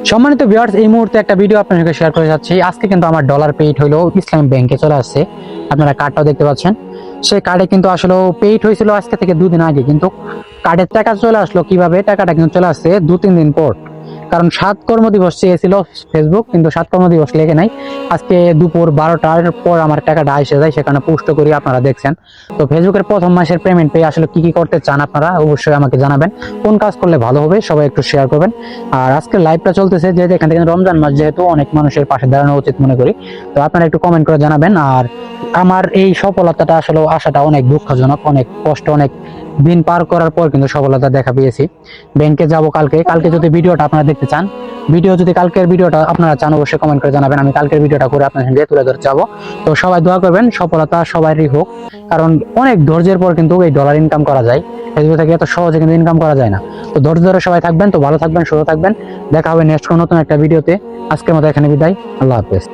সম্মানিত ভিউয়ার্স, এই মুহূর্তে একটা ভিডিও আপনার সঙ্গে শেয়ার করে যাচ্ছি। আজকে কিন্তু আমার ডলার পেইড হলো ইসলামী ব্যাংকে চলে আসছে। আপনারা কার্ডটাও দেখতে পাচ্ছেন। সেই কার্ডে কিন্তু আসলে পেইড হয়েছিল আজকে থেকে 2 দিন আগে, কিন্তু কার্ডের টাকা চলে আসলো কিভাবে? টাকাটা কিন্তু চলে আসছে 2-3 দিন পর। কারণ 7 কর্মদিবস চেয়েছিল ফেসবুক, কিন্তু 7 কর্মদিবস লেগে নাই। আজকে দুপুর 12টার পর আমার টাকাটা এসে যায়, সেখানে পোস্ট করি, আপনারা দেখছেন। তো ফেসবুকের প্রথম মাসের পেমেন্ট পেয়ে আসলে কি কি করতে চান আপনারা অবশ্যই আমাকে জানাবেন। কোন কাজ করলে ভালো হবে সবাই একটু শেয়ার করবেন। আর আজকে লাইভটা চলতেছে যেহেতু এখান থেকে রমজান মাস, যেহেতু অনেক মানুষের পাশে দাঁড়ানো উচিত মনে করি। তো আপনারা একটু কমেন্ট করে জানাবেন। আর আমার এই সফলতাটা আসলে আসাটা অনেক দুঃখজনক, অনেক কষ্ট, অনেক দিন পার করার পর কিন্তু সফলতা দেখা পেয়েছি। ব্যাংকে যাব কালকে যদি ভিডিওটা আপনারা দেখতে চান, যদি কালকের ভিডিওটা আপনারা চান অবশ্যই কমেন্ট করে জানাবেন। আমি কালকের ভিডিওটা করে আপনার সঙ্গে তুলে ধরতে যাবো। তো সবাই দোয়া করবেন সফলতা সবারই হোক, কারণ অনেক ধৈর্যের পর কিন্তু এই ডলার ইনকাম করা যায়। ফেসবুক থেকে এত সহজে কিন্তু ইনকাম করা যায় না। তো ধৈর্য ধরে সবাই থাকবেন। তো ভালো থাকবেন, সুস্থ থাকবেন। দেখা হবে নেক্সট কোনো নতুন একটা ভিডিওতে। আজকের মতো এখানে বিদায়। আল্লাহ হাফেজ।